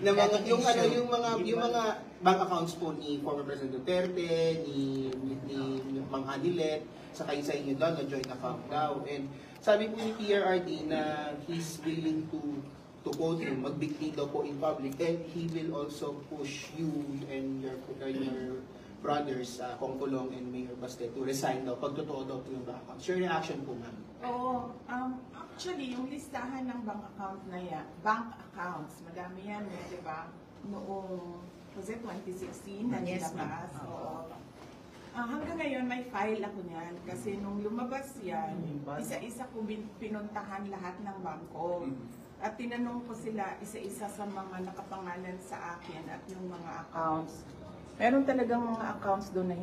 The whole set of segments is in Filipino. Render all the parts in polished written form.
na mga yung mga bank accounts po ni former President Duterte, ni Mang Adilet, saka yung sa inyo doon na joint account daw. And sabi po ni PRRD na he's willing to quote him, magbigti daw po in public, and he will also push you and your brothers, Kong Kulong and Mayor Baste, to resign daw pag totoo daw po yung bank accounts. Your reaction po, ma'am? Oo. Actually, yung listahan ng bank account na yan, bank accounts, madami yan, di ba? Noong, was it 2016 na nilabas? Oo. Hanggang ngayon, may file ako niyan. Kasi nung lumabas yan, isa-isa ko pinuntahan lahat ng bangko. At tinanong ko sila isa-isa sa mga nakapangalan sa akin at yung mga accounts. Meron talagang mga accounts doon na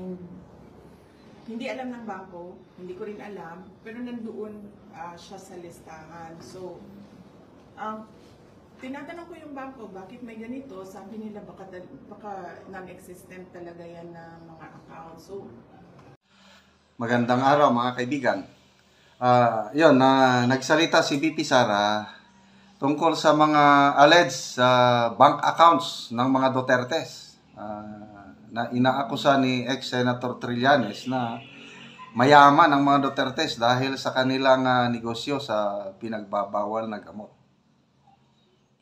hindi alam ng bangko, hindi ko rin alam, pero nandoon siya sa listahan. So, tinatanong ko yung bangko, bakit may ganito? Sabi nila baka non-existent talaga yan na mga accounts. So, magandang araw mga kaibigan. Nagsalita si VP Sara tungkol sa mga alleged bank accounts ng mga Dutertes na inaakusa ni ex-Senator Trillanes na mayaman ang mga Dutertes dahil sa kanilang negosyo sa pinagbabawal na gamot.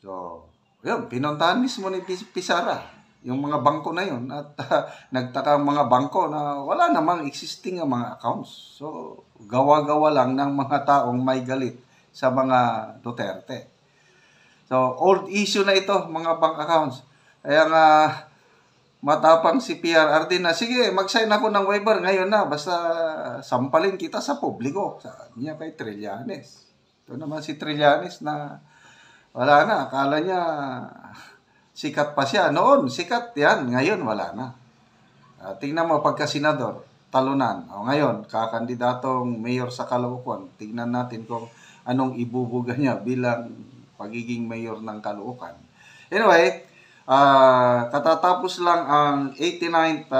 So, yun, pinuntahan mismo ni Sara yung mga bangko na yun at nagtaka ang mga bangko na wala namang existing ang mga accounts. So, gawa-gawa lang ng mga taong may galit sa mga Duterte. So, old issue na ito, mga bank accounts. Kaya nga, matapang si PRRD na, sige, mag-sign ako ng waiver ngayon na, basta sampalin kita sa publiko. Sabi niya kay Trillanes. Ito naman si Trillanes na, wala na, akala niya, sikat pa siya. Noon, sikat yan. Ngayon, wala na. Tingnan mo, pagka-senador, talunan. Ngayon, kakandidatong mayor sa Caloocan. Tingnan natin kung anong ibubuga niya bilang pagiging mayor ng Caloocan. Anyway, katatapos lang ang 89th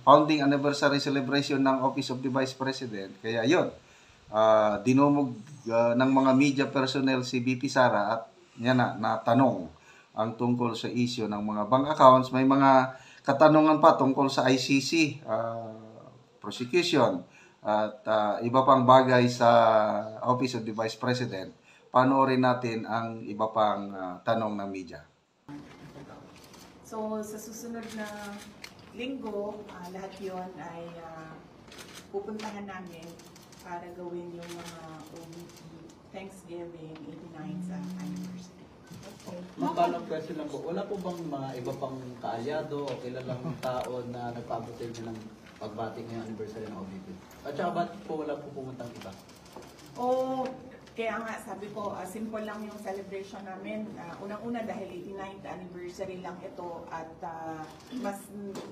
founding anniversary celebration ng Office of the Vice President. Kaya yun, dinumog ng mga media personnel si VP Sara at yan na tanong ang tungkol sa issue ng mga bank accounts. May mga katanungan pa tungkol sa ICC, prosecution, at iba pang bagay sa Office of the Vice President. Panoorin natin ang iba pang tanong ng media. So, sa susunod na linggo, lahat yon ay pupuntahan namin para gawin yung mga Thanksgiving 89th anniversary. Okay. Magkano question lang po, wala po bang mga iba pang kaalyado o kilalang tao na nagpaabot din ng pagbati ngayong anniversary ng OVP? At saka ba't po wala po pumuntang iba? Kaya nga sabi ko, simple lang yung celebration namin. Unang-una dahil 89th anniversary lang ito at mas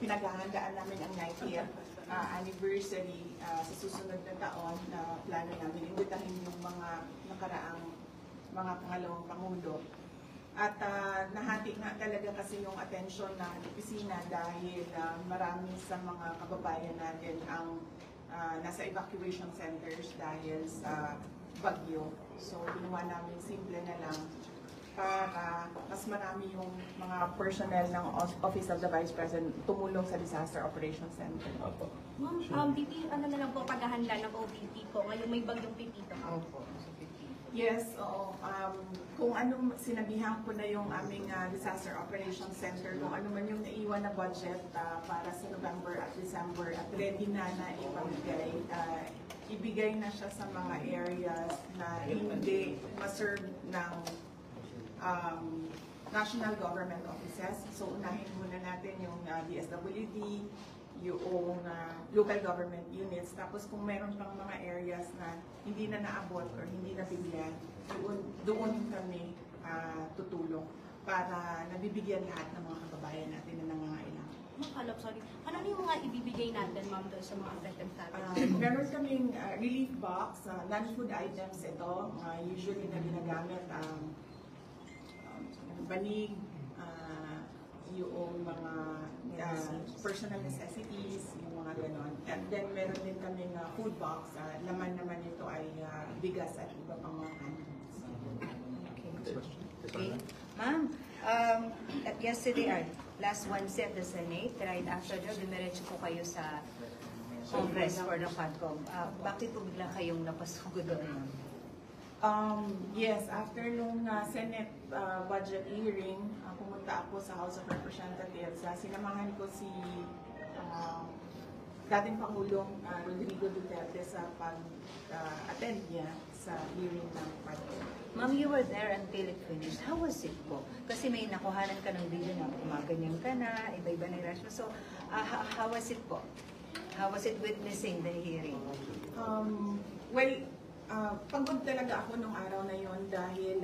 pinaghahandaan namin ang 90th anniversary sa susunod na taon na plano namin. Imbitahin yung mga nakaraang mga pangalawang pangulo. At nahati nga talaga kasi yung atensyon ng opisina dahil marami sa mga kababayan natin ang nasa evacuation centers dahil sa bagyo. So, ginawa namin simple na lang para mas marami yung mga personnel ng Office of the Vice President tumulong sa Disaster Operations Center. Ma'am, BP, ano na lang po paghahanda ng OVP po? Ngayon may bagyong Pipito. Yes, oo. Kung anong sinabihan ko na yung aming Disaster Operations Center, kung ano man yung naiwan na budget para sa November at December at ready na ipamigay, ibigay na siya sa mga areas na hindi ma-serve ng national government offices. So, unahin muna natin yung DSWD, yung local government units. Tapos kung meron pang mga areas na hindi na naabot or hindi na bigyan, doon kami tutulong para nabibigyan lahat ng mga kababayan natin na nangangailangan. Sorry. Ano yung mga ibibigay natin, ma'am, doon sa mga affected families? Meron kaming relief box, non-food items ito, usually na ginagamit, banig, yung mga personal necessities, yung mga ganon. And then meron din kaming food box, laman naman ito ay bigas at iba pang mga candies. Okay. Ma'am, at yesterday, last Wednesday at the Senate, right after that, dumiretso po kayo sa Congress for the FATCOM. Bakit po bigla kayong napasugo doon, ma'am? Yes, after nung Senate budget hearing, pumunta ako sa House of Representatives. Sinamahan ko si dating Pangulong Rodrigo Duterte sa pag-attend niya sa hearing ng FATCOM. Ma'am, you were there until it finished. How was it po? Kasi may nakuhanan ka ng video na kumaganyan ka na, iba-iba na yung reaction. So, how was it po? How was it witnessing the hearing? Well, pagod talaga ako nung araw na yon dahil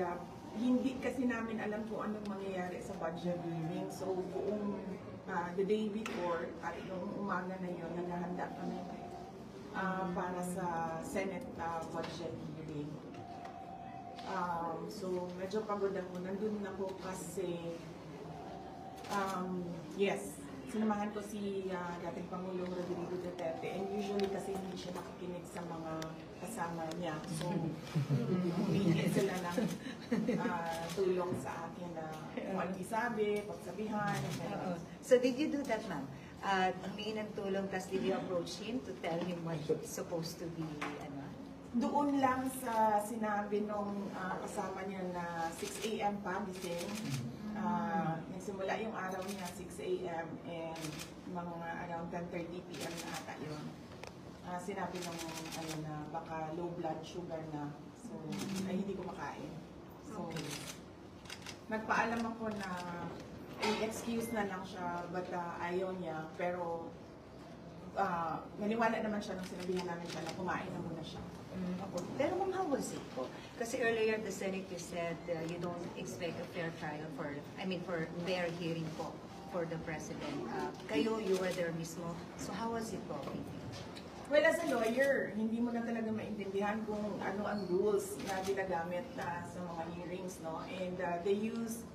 hindi kasi namin alam kung anong mangyayari sa budget hearing. So, buong the day before at nung umaga na yon, naghahanda kami para sa Senate budget hearing. So, medyo pagod ako. Nandun ako kasi, yes, sinamahan ko si dating Pangulong Rodrigo Duterte, and usually kasi hindi siya nakikinig sa mga kasama niya. So, humingi sila ng tulong sa akin na kung anong isabi, pagsabihan. So did you do that, ma'am? Humingi ng tulong, tapos did you approach him to tell him what it's supposed to be, ano? Doon lang sa sinabi nung kasama niya na 6 a.m. pa, gising. Nagsimula yung araw niya 6 a.m. and mga around 10:30 p.m. na ata yun. Sinabi nung na baka low blood sugar na, so ay hindi ko makain. So nagpaalam ako na excuse na lang siya, but ayaw niya, pero naniwala naman siya nung sinabihan namin siya na kumain na muna siya. Pero ma'am, how was it po? Kasi earlier the senator said you don't expect a fair trial for fair hearing po for the president. Kayo, you were there mismo. So how was it po? Well, as a lawyer, hindi mo na talaga maintindihan kung ano ang rules na ginagamit sa mga hearings, no? And they use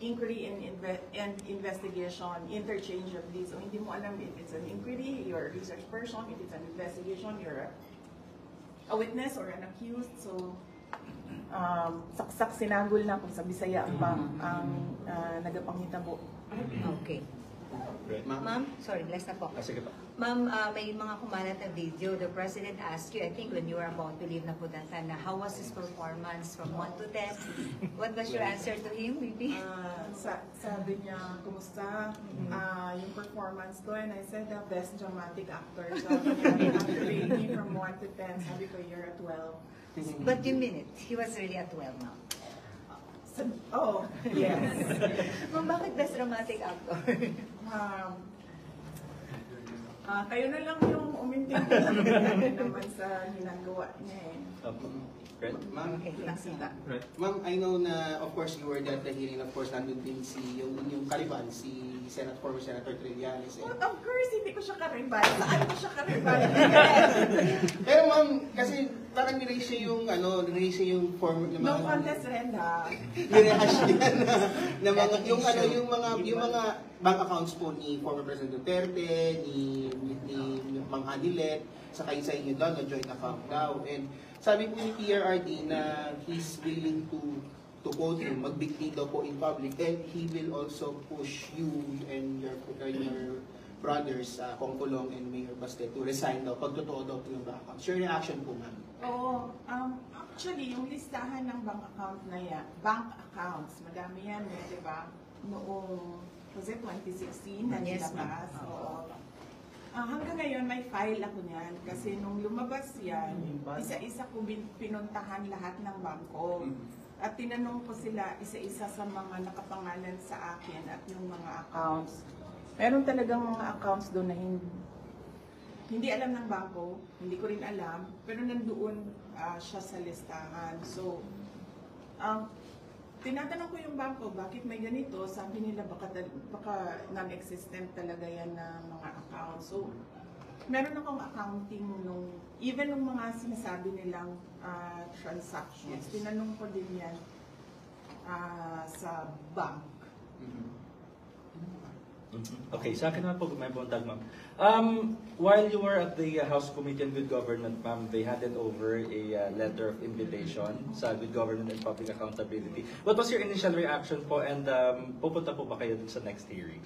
inquiry and investigation interchangeably. So hindi mo alam if it's an inquiry, you're a research person, if it's an investigation, you're a witness or an accused. So saksak sinagol na kung sa Bisaya ang nagapanghitabo. Okay. Ma'am, sorry, last na po. Ma'am, may mga kumalat na video. The President asked you, I think when you were about to leave Napudatan, na how was his performance from 1 to 10? What was your answer to him, maybe? Sabi niya, kumusta yung performance ko? And I said, the best dramatic actor. So, after rating from 1 to 10, sabi ko, you're a 12. But you mean it. He was really at 12 now. Oh, yes. Ma'am, bakit best dramatic actor? Kayo na lang yung umintin naman sa ginagawa niya Ma'am, Nakita. Ma'am, I know na of course you were there at the hearing. Of course, nandun din yung kaliban, si former Senator Trillanes. Of course, hindi ko siya karibal. Saan ko siya karibal? Pero ma'am, kasi parang niraise yung former na No contest rin, ha? nirehash niya na mga yung mga bank accounts po ni former President Duterte, ni Mang Adilet, sa kayo sa inyo doon na joint account daw. And sabi po ni PRRD na he's willing to quote him, magbigti daw po in public, and he will also push you and your brothers, Kong Kulong and Mayor Baste, to resign daw, pag totoo daw po yung bank accounts. Your reaction po, ma'am? Oo. Actually, yung listahan ng bank account na yan, bank accounts, madami yan, di ba? Noong, was it 2016 na Yes, nilabas? Oo. Hanggang ngayon, may file ako niyan. Kasi nung lumabas yan, isa-isa ko pinuntahan lahat ng bangko. At tinanong ko sila isa-isa sa mga nakapangalan sa akin at yung mga accounts. Meron talagang mga accounts doon na hindi alam ng bangko, hindi ko rin alam, pero nandoon siya sa listahan. So, tinatanong ko yung bangko, bakit may ganito? Sabi nila baka non-existent talaga yan na mga accounts. So, meron akong accounting even nung mga sinasabi nilang transactions. Tinanong ko din yan sa bank. Okay, sa akin naman po, may buntag, ma'am. While you were at the House Committee on Good Government, ma'am, they handed over a letter of invitation sa Good Government and Public Accountability. What was your initial reaction po, and pupunta po ba kayo dun sa next hearing?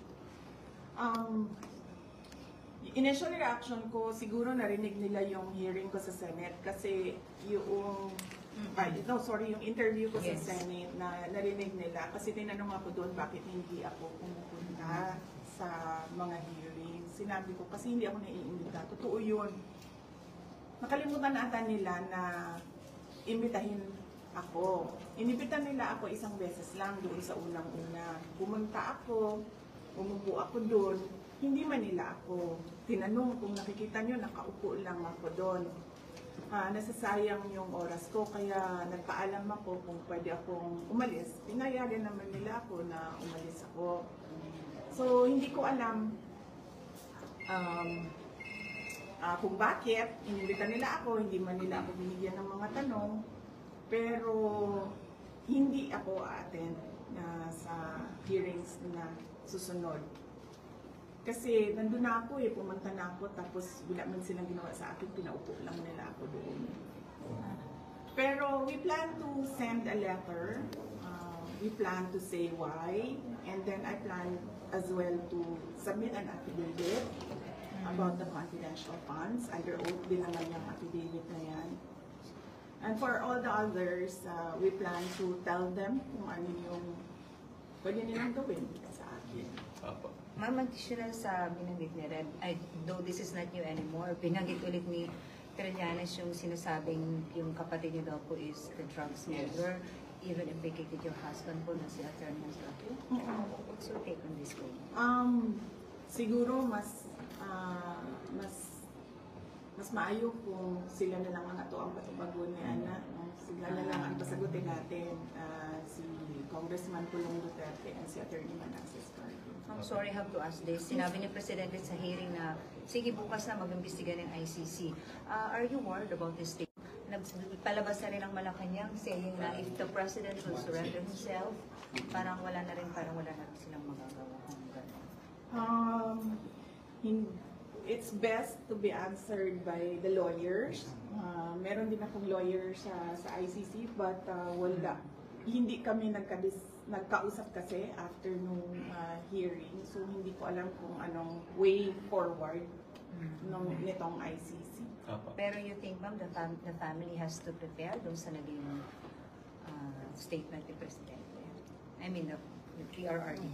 Initial reaction ko, siguro narinig nila yung hearing ko sa Senate kasi yung yung interview ko Yes. sa Senate na narinig nila kasi tinanong ako doon bakit hindi ako pumupunta sa mga hearing. Sinabi ko kasi hindi ako naiimbita. Totoo yun. Nakalimutan na ata nila na imbitahin ako. Inimbitan nila ako isang beses lang doon sa unang-una. Pumunta ako, umupo ako doon. Hindi man nila ako tinanong. Kung nakikita nyo, nakaupo lang ako doon. Nasasayang yung oras ko, kaya nagpaalam ako kung pwede akong umalis. Pinayagan naman nila ako na umalis ako. So, hindi ko alam kung bakit. Inimbitan nila ako, hindi man nila ako binigyan ng mga tanong. Pero, hindi ako attend sa hearings na susunod. Kasi nandun na ako pumunta na ako, tapos wala man silang ginawa sa akin, pinaupo lang nila ako doon. Pero we plan to send a letter, we plan to say why, and then I plan as well to submit an affidavit about the confidential funds. Under oath din naman yung affidavit na yan. And for all the others, we plan to tell them kung ano yung pwede nilang gawin sa akin. Ma'am, additional sa binanggit ni Red, though this is not new anymore, binanggit ulit ni Trillanes yung sinasabing yung kapatid niyo daw po is the drug smuggler, even implicated your husband po na si Attorney Masrato. What's your take on this po? Siguro mas maayo kung sila na lang ang ato ang patubagon ni Ana. Sila na lang ang pasagutin natin, si Congressman Pulong Duterte and si Attorney Manasseh Escardo. I'm sorry, I have to ask this. Sinabi ni Presidente sa hearing na, sige, bukas na mag-imbestiga ng ICC. Are you worried about this thing? Nagpalabas na rin ang Malacanang saying na if the President will surrender himself, parang wala na rin silang magagawa. It's best to be answered by the lawyers. Meron din akong lawyer sa ICC, but wala. Hindi kami nagkausap kasi after nung hearing, so hindi ko alam kung anong way forward nitong ICC. Pero you think, ma'am, the family has to prepare doon sa naging statement ni Presidente? I mean, the PRRD.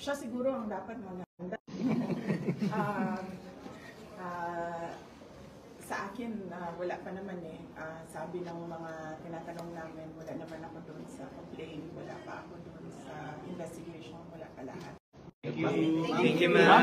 Siya siguro ang dapat maghanda. Sa akin, wala pa naman sabi ng mga tinatanong namin, wala naman ako doon sa complaint, wala pa ako doon sa investigation, wala pa lahat. Thank you, ma'am.